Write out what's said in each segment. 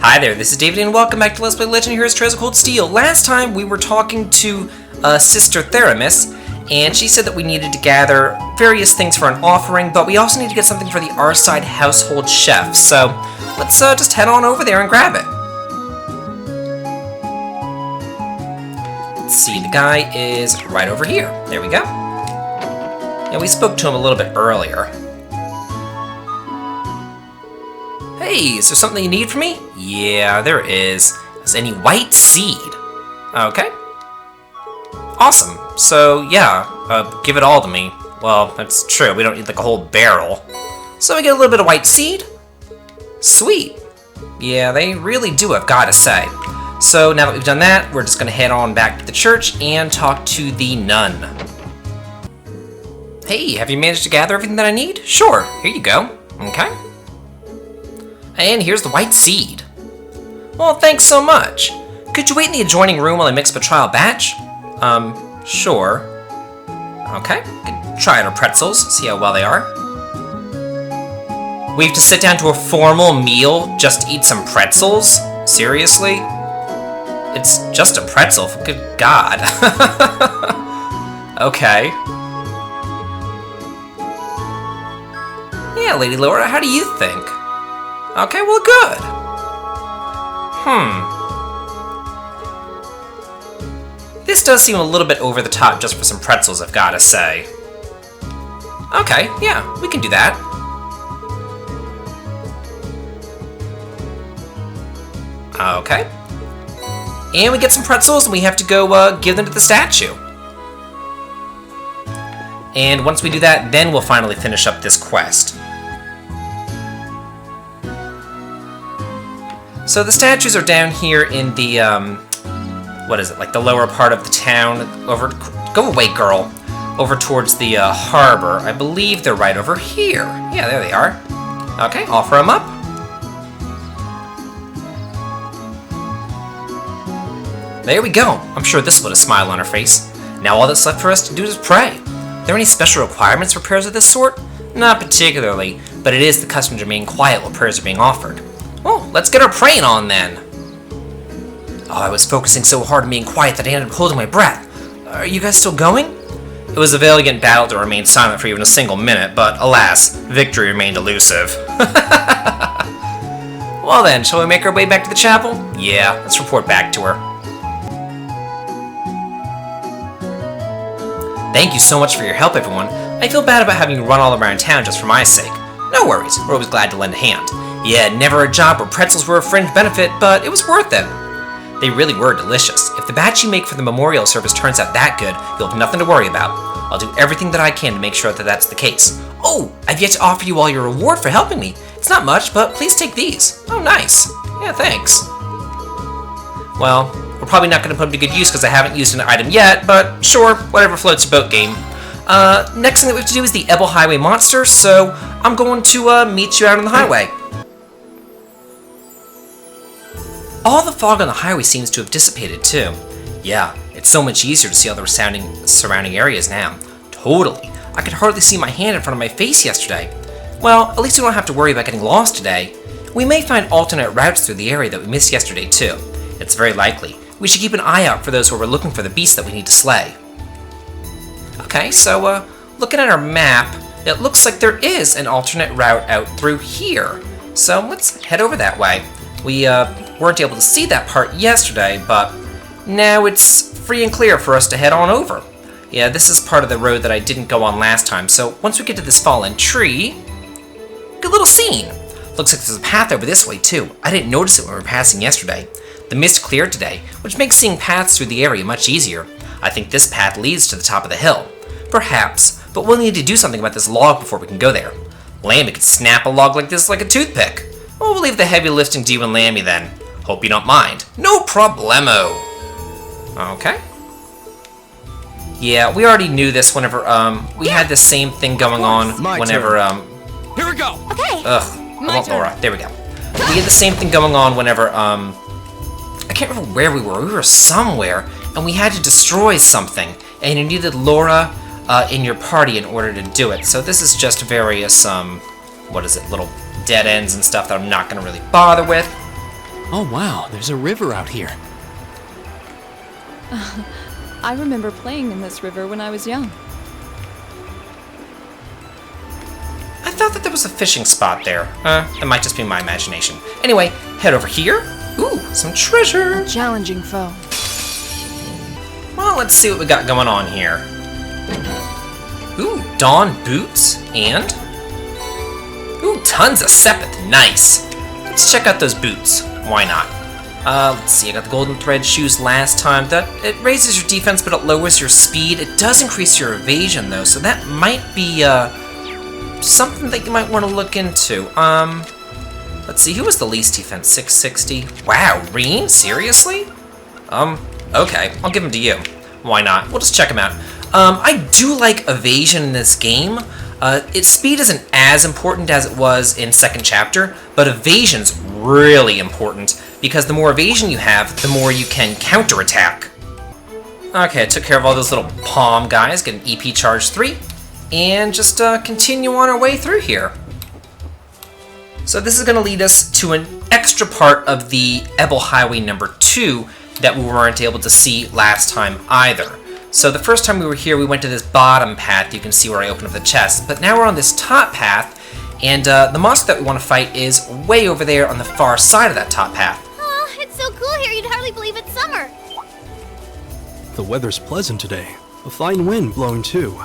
Hi there, this is David and welcome back to Let's Play Legend Heroes Trails of Cold Steel. Last time we were talking to Sister Theramis, and she said that we needed to gather various things for an offering, but we also need to get something for the Arside household chef. So let's just head on over there and grab it. Let's see, the guy is right over here. There we go. Yeah, we spoke to him a little bit earlier. Hey, is there something you need from me? Yeah, there is. Is any white seed? Okay. Awesome. So, yeah, give it all to me. Well, that's true. We don't need like a whole barrel. So we get a little bit of white seed. Sweet. Yeah, they really do, I've got to say. So now that we've done that, we're just going to head on back to the church and talk to the nun. Hey, have you managed to gather everything that I need? Sure. Here you go. Okay. And here's the white seed. Well, thanks so much. Could you wait in the adjoining room while I mix up a trial batch? Sure. Okay, can try out our pretzels, see how well they are. We have to sit down to a formal meal just to eat some pretzels? Seriously? It's just a pretzel, good God. Okay. Yeah, Lady Laura, how do you think? Okay, well, good. This does seem a little bit over the top just for some pretzels, I've got to say. Okay, yeah, we can do that. Okay. And we get some pretzels, and we have to go give them to the statue. And once we do that, then we'll finally finish up this quest. So the statues are down here in the, what is it, like the lower part of the town, go away, girl, over towards the harbor. I believe they're right over here. Yeah, there they are. Okay, offer them up. There we go. I'm sure this will put a smile on her face. Now all that's left for us to do is pray. Are there any special requirements for prayers of this sort? Not particularly, but it is the custom to remain quiet while prayers are being offered. Well, let's get our praying on then. Oh, I was focusing so hard on being quiet that I ended up holding my breath. Are you guys still going? It was a valiant battle to remain silent for even a single minute, but alas, victory remained elusive. Well then, shall we make our way back to the chapel? Yeah, let's report back to her. Thank you so much for your help, everyone. I feel bad about having you run all around town just for my sake. No worries, we're always glad to lend a hand. Yeah, never a job where pretzels were a fringe benefit, but it was worth it. They really were delicious. If the batch you make for the memorial service turns out that good, you'll have nothing to worry about. I'll do everything that I can to make sure that that's the case. Oh, I've yet to offer you all your reward for helping me. It's not much, but please take these. Oh, nice. Yeah, thanks. Well, we're probably not going to put them to good use because I haven't used an item yet, but sure, whatever floats your boat, game. Next thing that we have to do is the Ebel Highway Monster, so I'm going to meet you out on the highway. All the fog on the highway seems to have dissipated, too. Yeah, it's so much easier to see all the surrounding areas now. Totally. I could hardly see my hand in front of my face yesterday. Well, at least we don't have to worry about getting lost today. We may find alternate routes through the area that we missed yesterday, too. It's very likely. We should keep an eye out for those who are looking for the beasts that we need to slay. Okay, so, looking at our map, it looks like there is an alternate route out through here. So, let's head over that way. We, weren't able to see that part yesterday, but now it's free and clear for us to head on over. Yeah, this is part of the road that I didn't go on last time, so once we get to this fallen tree, good little scene. Looks like there's a path over this way too. I didn't notice it when we were passing yesterday. The mist cleared today, which makes seeing paths through the area much easier. I think this path leads to the top of the hill. Perhaps, but we'll need to do something about this log before we can go there. Lammy could snap a log like this like a toothpick. Well, we'll leave the heavy lifting to you and Lammy then. Hope you don't mind. No problemo. Okay. Yeah, we already knew this whenever, we had the same thing going on whenever, Here we go! Okay. Ugh. I want Laura. There we go. We had the same thing going on whenever, I can't remember where we were. We were somewhere, and we had to destroy something, and you needed Laura, in your party in order to do it. So this is just various, what is it, little dead ends and stuff that I'm not going to really bother with. Oh wow, there's a river out here. I remember playing in this river when I was young. I thought that there was a fishing spot there. It might just be my imagination. Anyway, head over here. Ooh, some treasure. A challenging foe. Well, let's see what we got going on here. Ooh, Dawn boots and... Ooh, tons of sepith. Nice. Let's check out those boots. Why not? Let's see, I got the golden thread shoes last time. It raises your defense, but it lowers your speed. It does increase your evasion, though, so that might be, something that you might want to look into. Let's see, who was the least defense? 660? Wow, Reen? Seriously? Okay, I'll give him to you. Why not? We'll just check him out. I do like evasion in this game. Its speed isn't as important as it was in second chapter, but evasion's really important, because the more evasion you have, the more you can counterattack. Okay, I took care of all those little palm guys, get an EP charge 3, and just continue on our way through here. So this is going to lead us to an extra part of the Ebel Highway number 2 that we weren't able to see last time either. So the first time we were here, we went to this bottom path. You can see where I opened up the chest. But now we're on this top path, and the monster that we want to fight is way over there on the far side of that top path. Oh, it's so cool here, you'd hardly believe it's summer. The weather's pleasant today. A fine wind blowing too.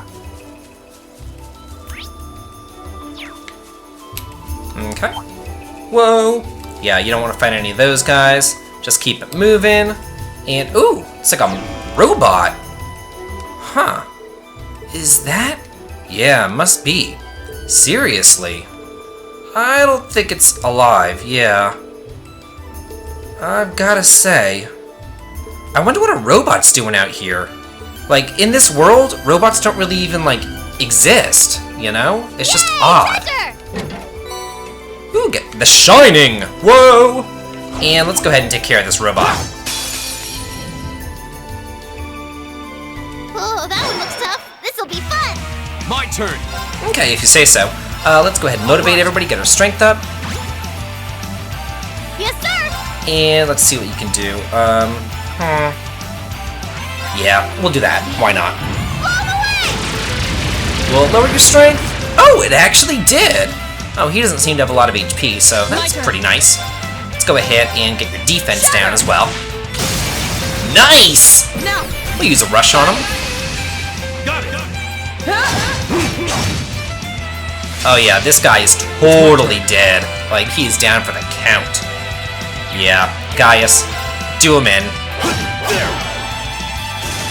Okay. Whoa. Yeah, you don't want to fight any of those guys. Just keep it moving. And, ooh, it's like a robot. Huh. Is that? Yeah, must be. Seriously. I don't think it's alive, yeah. I've gotta say. I wonder what a robot's doing out here. Like, in this world, robots don't really even, like, exist, you know? It's just odd. Treasure! Ooh, get the Shining! Whoa! And let's go ahead and take care of this robot. Oh, that one looks tough. This'll be fun. My turn! Okay, if you say so. Let's go ahead and motivate everybody, get our strength up. Yes, sir. And let's see what you can do. Yeah, we'll do that. Why not? Blow him away! Will it lower your strength? Oh, it actually did! Oh, he doesn't seem to have a lot of HP, so that's pretty nice. Let's go ahead and get your defense down as well. Nice! No. We'll use a rush on him. Got it! Oh yeah, this guy is totally dead. Like, he's down for the count. Yeah, Gaius, do him in.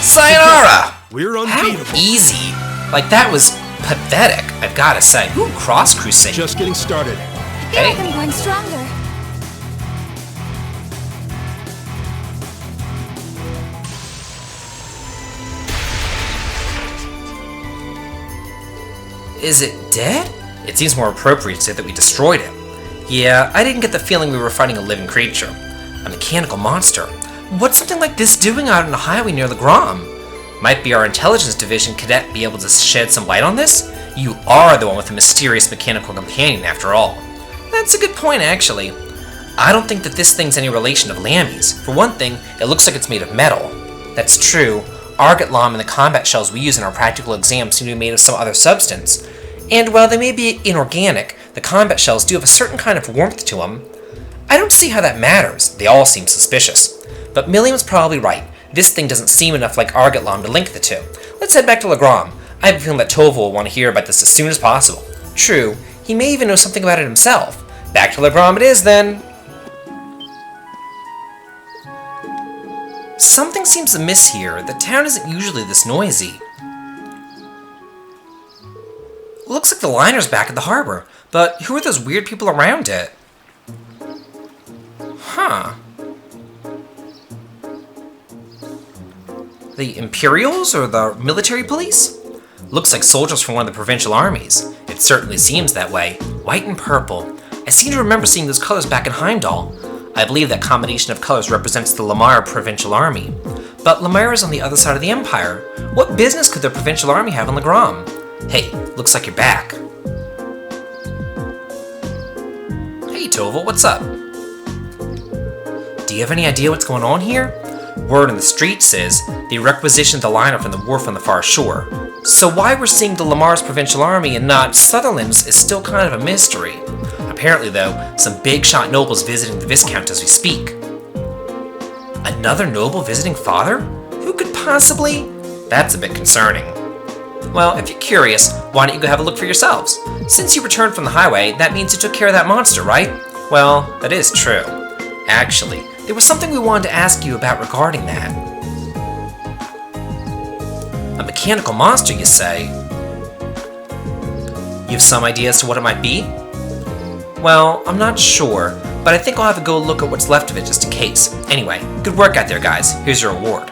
Sayonara! We're How unbeatable. easy. Like, that was pathetic, I've gotta say. Ooh, Cross Crusade. Just getting started. I feel Hey. like I'm growing stronger. Is it dead? It seems more appropriate to say that we destroyed it. Yeah, I didn't get the feeling we were fighting a living creature. A mechanical monster. What's something like this doing out on a highway near Legram? Might be our intelligence division cadet be able to shed some light on this? You are the one with the mysterious mechanical companion, after all. That's a good point, actually. I don't think that this thing's any relation of Lammy's. For one thing, it looks like it's made of metal. That's true. Argot Lam and the combat shells we use in our practical exams seem to be made of some other substance. And while they may be inorganic, the combat shells do have a certain kind of warmth to them. I don't see how that matters. They all seem suspicious. But Milliam's probably right. This thing doesn't seem enough like Argot Lam to link the two. Let's head back to Legram. I have a feeling that Toval will want to hear about this as soon as possible. True, he may even know something about it himself. Back to Legram it is, then. Something seems amiss here. The town isn't usually this noisy. Looks like the liner's back at the harbor, but who are those weird people around it? Huh. The Imperials or the military police? Looks like soldiers from one of the provincial armies. It certainly seems that way. White and purple. I seem to remember seeing those colors back in Heimdall. I believe that combination of colors represents the Lamar Provincial Army. But Lamar is on the other side of the Empire. What business could the Provincial Army have in Legram? Hey, looks like you're back. Hey, Toval, what's up? Do you have any idea what's going on here? Word on the streets is they requisitioned the liner from the wharf on the far shore. So why we're seeing the Lamar's provincial army and not Sutherland's is still kind of a mystery. Apparently, though, some big shot nobles visiting the Viscount as we speak. Another noble visiting father? Who could possibly? That's a bit concerning. Well, if you're curious, why don't you go have a look for yourselves? Since you returned from the highway, that means you took care of that monster, right? Well, that is true. Actually, there was something we wanted to ask you about regarding that. A mechanical monster, you say? You have some idea as to what it might be? Well, I'm not sure, but I think I'll have to go look at what's left of it just in case. Anyway, good work out there, guys. Here's your award.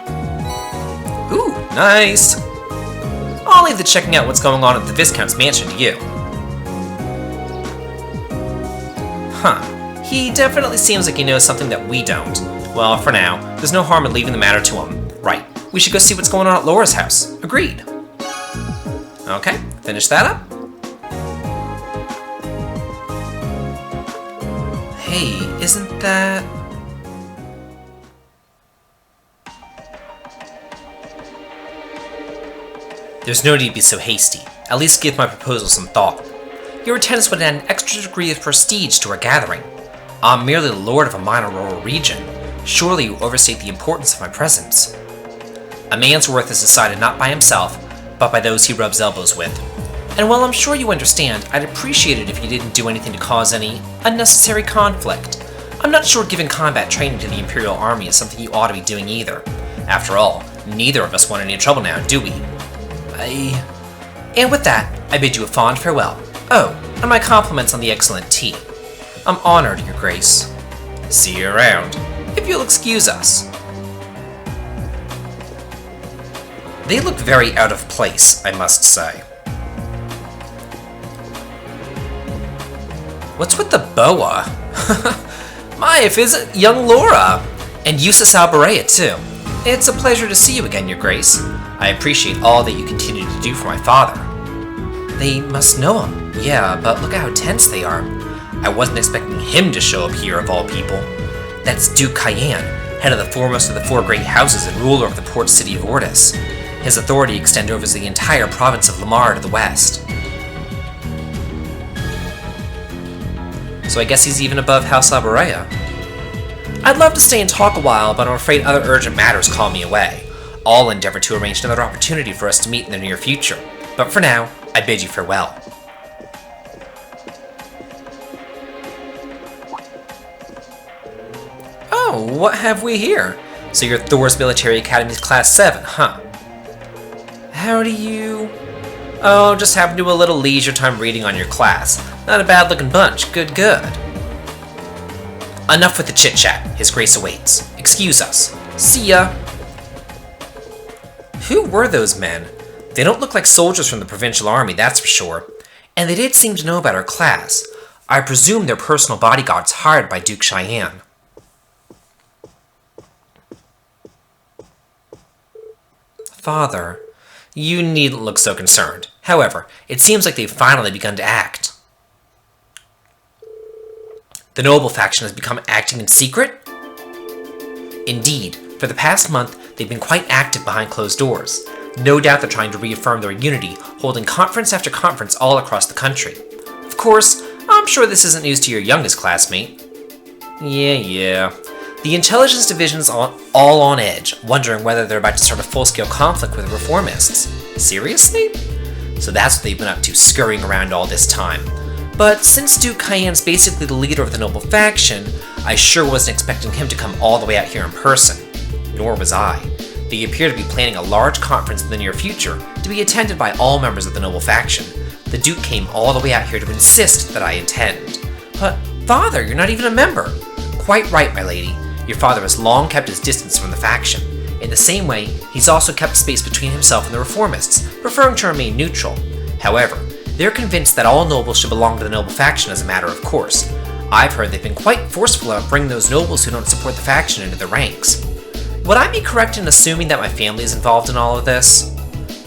Ooh, nice! I'll leave the checking out what's going on at the Viscount's mansion to you. Huh. He definitely seems like he knows something that we don't. Well, for now, there's no harm in leaving the matter to him. Right, we should go see what's going on at Laura's house. Agreed. Okay, finish that up. Hey, isn't that... There's no need to be so hasty. At least give my proposal some thought. Your attendance would add an extra degree of prestige to our gathering. I'm merely the lord of a minor rural region. Surely you overstate the importance of my presence. A man's worth is decided not by himself, but by those he rubs elbows with. And while I'm sure you understand, I'd appreciate it if you didn't do anything to cause any unnecessary conflict. I'm not sure giving combat training to the Imperial Army is something you ought to be doing either. After all, neither of us want any trouble now, do we? And with that, I bid you a fond farewell. Oh, and my compliments on the excellent tea. I'm honored, Your Grace. See you around, if you'll excuse us. They look very out of place, I must say. What's with the boa? My, if is young Laura! And Eustace Alberea, too. It's a pleasure to see you again, Your Grace. I appreciate all that you continue to do for my father. They must know him. Yeah, but look at how tense they are. I wasn't expecting him to show up here, of all people. That's Duke Cayenne, head of the foremost of the four great houses and ruler of the port city of Ortis. His authority extends over the entire province of Lamar to the west. So I guess he's even above House Alberea. I'd love to stay and talk a while, but I'm afraid other urgent matters call me away. I'll endeavor to arrange another opportunity for us to meet in the near future. But for now, I bid you farewell. Oh, what have we here? So you're Thor's Military Academy's Class 7, huh? How do you... Oh, just happen to do a little leisure time reading on your class. Not a bad looking bunch, good. Enough with the chit-chat, His Grace awaits. Excuse us. See ya! Who were those men? They don't look like soldiers from the provincial army, that's for sure. And they did seem to know about our class. I presume they're personal bodyguards hired by Duke Cayenne. Father, you needn't look so concerned. However, it seems like they've finally begun to act. The noble faction has become acting in secret? Indeed, for the past month, they've been quite active behind closed doors. No doubt they're trying to reaffirm their unity, holding conference after conference all across the country. Of course, I'm sure this isn't news to your youngest classmate. Yeah. The intelligence division's all on edge, wondering whether they're about to start a full-scale conflict with the reformists. Seriously? So that's what they've been up to, scurrying around all this time. But since Duke Cayenne's basically the leader of the noble faction, I sure wasn't expecting him to come all the way out here in person. Nor was I. They appear to be planning a large conference in the near future to be attended by all members of the noble faction. The Duke came all the way out here to insist that I attend. But, Father, you're not even a member. Quite right, my lady. Your father has long kept his distance from the faction. In the same way, he's also kept space between himself and the reformists, preferring to remain neutral. However, they're convinced that all nobles should belong to the noble faction as a matter of course. I've heard they've been quite forceful about bringing those nobles who don't support the faction into the ranks. Would I be correct in assuming that my family is involved in all of this?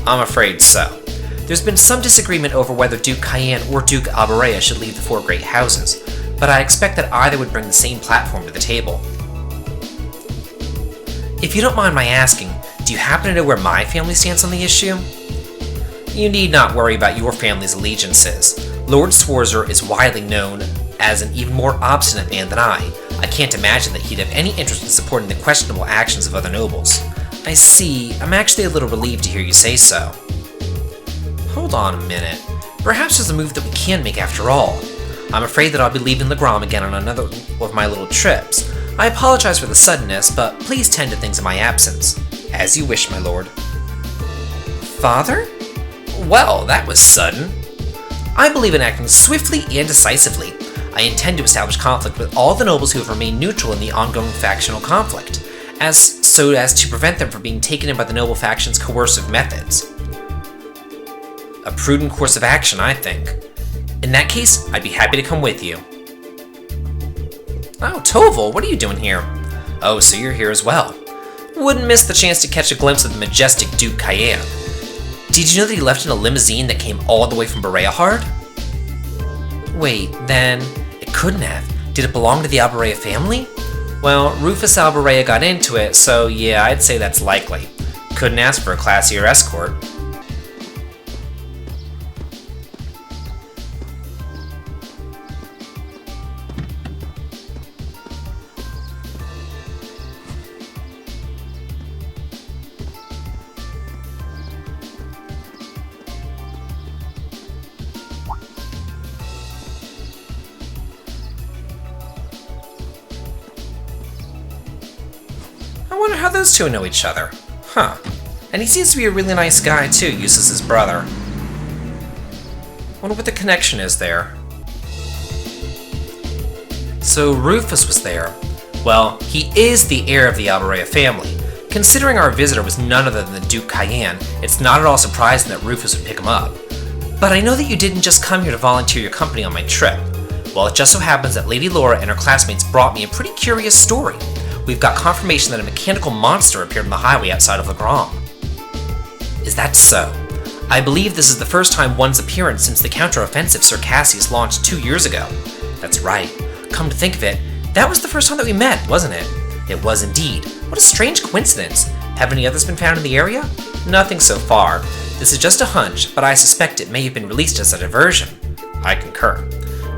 I'm afraid so. There's been some disagreement over whether Duke Cayenne or Duke Alberea should lead the four great houses, but I expect that either would bring the same platform to the table. If you don't mind my asking, do you happen to know where my family stands on the issue? You need not worry about your family's allegiances. Lord Swarzer is widely known as an even more obstinate man than I. I can't imagine that he'd have any interest in supporting the questionable actions of other nobles. I see. I'm actually a little relieved to hear you say so. Hold on a minute. Perhaps there's a move that we can make after all. I'm afraid that I'll be leaving Legram again on another of my little trips. I apologize for the suddenness, but please tend to things in my absence. As you wish, my lord. Father? Well, that was sudden. I believe in acting swiftly and decisively. I intend to establish conflict with all the nobles who have remained neutral in the ongoing factional conflict, so as to prevent them from being taken in by the noble faction's coercive methods. A prudent course of action, I think. In that case, I'd be happy to come with you. Oh, Toval, what are you doing here? Oh, so you're here as well. Wouldn't miss the chance to catch a glimpse of the majestic Duke Cayenne. Did you know that he left in a limousine that came all the way from Bereahard? Wait, then, it couldn't have. Did it belong to the Alberea family? Well, Rufus Alberea got into it, so yeah, I'd say that's likely. Couldn't ask for a classier escort. I wonder how those two know each other. Huh. And he seems to be a really nice guy too, Eustace's brother. Wonder what the connection is there. So Rufus was there. Well, he is the heir of the Alberea family. Considering our visitor was none other than the Duke Cayenne, it's not at all surprising that Rufus would pick him up. But I know that you didn't just come here to volunteer your company on my trip. Well, it just so happens that Lady Laura and her classmates brought me a pretty curious story. We've got confirmation that a mechanical monster appeared on the highway outside of Legram. Is that so? I believe this is the first time one's appearance since the counter-offensive Sir Cassius launched 2 years ago. That's right. Come to think of it, that was the first time that we met, wasn't it? It was indeed. What a strange coincidence. Have any others been found in the area? Nothing so far. This is just a hunch, but I suspect it may have been released as a diversion. I concur.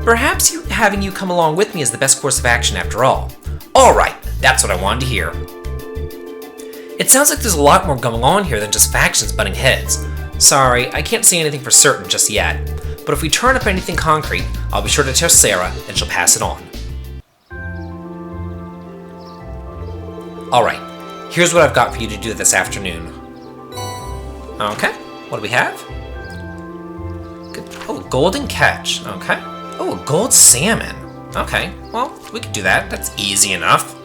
Perhaps having you come along with me is the best course of action after all. Alright, that's what I wanted to hear. It sounds like there's a lot more going on here than just factions butting heads. Sorry, I can't say anything for certain just yet, but if we turn up anything concrete, I'll be sure to tell Sarah and she'll pass it on. Alright, here's what I've got for you to do this afternoon. Okay, what do we have? Good. Oh, golden catch, okay. Oh, a gold salmon. Okay, well, we could do that. That's easy enough.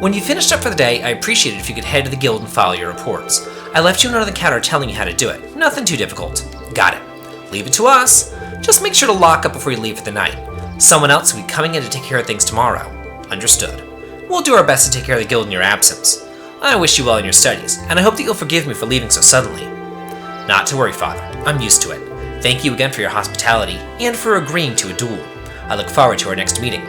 When you finished up for the day, I appreciate it if you could head to the guild and file your reports. I left you a note on the counter telling you how to do it. Nothing too difficult. Got it. Leave it to us. Just make sure to lock up before you leave for the night. Someone else will be coming in to take care of things tomorrow. Understood. We'll do our best to take care of the guild in your absence. I wish you well in your studies, and I hope that you'll forgive me for leaving so suddenly. Not to worry, Father. I'm used to it. Thank you again for your hospitality, and for agreeing to a duel. I look forward to our next meeting.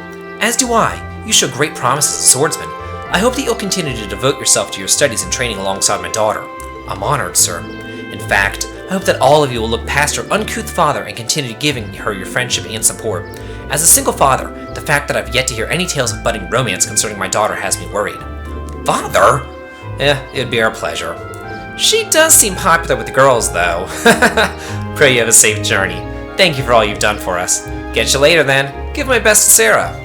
As do I. You show great promise as a swordsman. I hope that you'll continue to devote yourself to your studies and training alongside my daughter. I'm honored, sir. In fact, I hope that all of you will look past your uncouth father and continue giving her your friendship and support. As a single father, the fact that I've yet to hear any tales of budding romance concerning my daughter has me worried. Father? It'd be our pleasure. She does seem popular with the girls, though. Pray you have a safe journey. Thank you for all you've done for us. Get you later, then. Give my best to Sarah.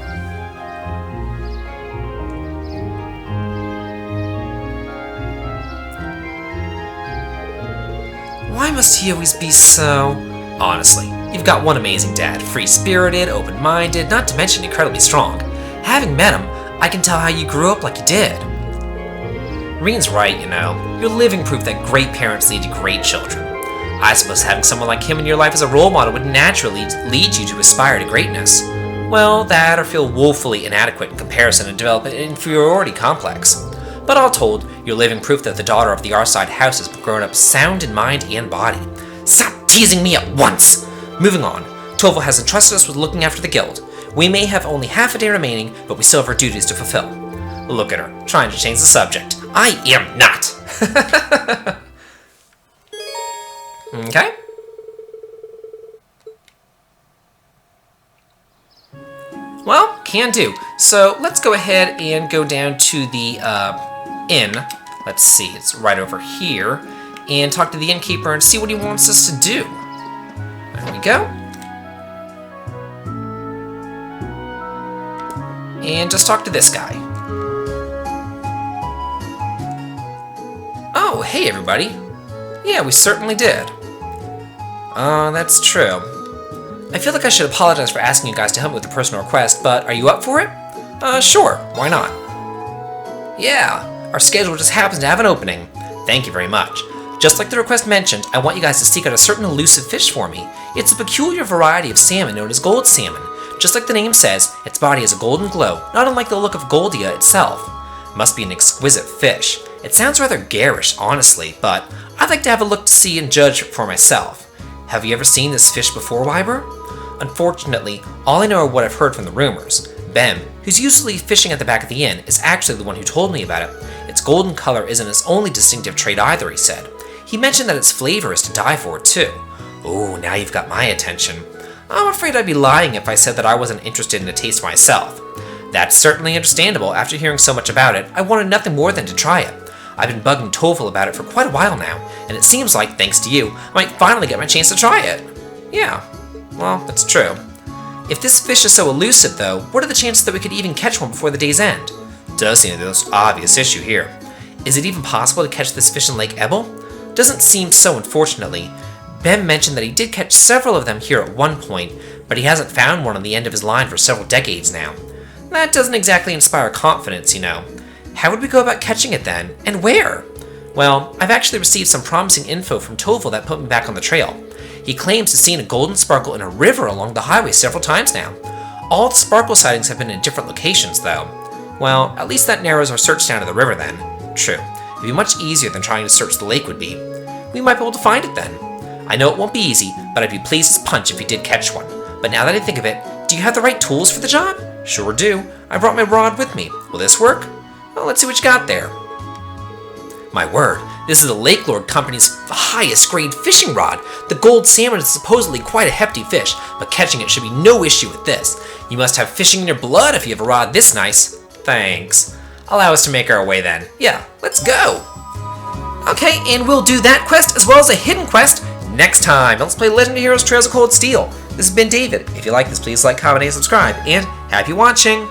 Why must he always be so... Honestly, you've got one amazing dad. Free-spirited, open-minded, not to mention incredibly strong. Having met him, I can tell how you grew up like you did. Reen's right, you know. You're living proof that great parents lead to great children. I suppose having someone like him in your life as a role model would naturally lead you to aspire to greatness. Well, that or feel woefully inadequate in comparison and develop an inferiority complex. But all told, you're living proof that the daughter of the Arside house has grown up sound in mind and body. Stop teasing me at once! Moving on, Toval has entrusted us with looking after the guild. We may have only half a day remaining, but we still have our duties to fulfill. Look at her, trying to change the subject. I am not! Okay. Well, can do. So let's go ahead and go down to the inn. Let's see, it's right over here. And talk to the innkeeper and see what he wants us to do. There we go. And just talk to this guy. Oh, hey everybody. Yeah, we certainly did. That's true. I feel like I should apologize for asking you guys to help me with a personal request, but are you up for it? Sure, why not? Yeah, our schedule just happens to have an opening. Thank you very much. Just like the request mentioned, I want you guys to seek out a certain elusive fish for me. It's a peculiar variety of salmon known as gold salmon. Just like the name says, its body has a golden glow, not unlike the look of Goldia itself. Must be an exquisite fish. It sounds rather garish, honestly, but I'd like to have a look to see and judge for myself. Have you ever seen this fish before, Wyber? Unfortunately, all I know are what I've heard from the rumors. Bem, who's usually fishing at the back of the inn, is actually the one who told me about it. Its golden color isn't its only distinctive trait either, he said. He mentioned that its flavor is to die for, too. Oh, now you've got my attention. I'm afraid I'd be lying if I said that I wasn't interested in a taste myself. That's certainly understandable. After hearing so much about it, I wanted nothing more than to try it. I've been bugging Toval about it for quite a while now, and it seems like, thanks to you, I might finally get my chance to try it. Yeah, well, that's true. If this fish is so elusive, though, what are the chances that we could even catch one before the day's end? Does seem the most obvious issue here. Is it even possible to catch this fish in Lake Ebel? Doesn't seem so, unfortunately. Ben mentioned that he did catch several of them here at one point, but he hasn't found one on the end of his line for several decades now. That doesn't exactly inspire confidence, you know. How would we go about catching it then? And where? Well, I've actually received some promising info from Toval that put me back on the trail. He claims to have seen a golden sparkle in a river along the highway several times now. All the sparkle sightings have been in different locations, though. Well, at least that narrows our search down to the river then. True. It'd be much easier than trying to search the lake would be. We might be able to find it then. I know it won't be easy, but I'd be pleased as punch if you did catch one. But now that I think of it, do you have the right tools for the job? Sure do. I brought my rod with me. Will this work? Well, let's see what you got there. My word, this is the Lake Lord Company's highest grade fishing rod. The gold salmon is supposedly quite a hefty fish, but catching it should be no issue with this. You must have fishing in your blood if you have a rod this nice. Thanks. Allow us to make our way then. Yeah, let's go. Okay, and we'll do that quest as well as a hidden quest next time. Let's play Legend of Heroes Trails of Cold Steel. This has been David. If you like this, please like, comment, and subscribe, and happy watching!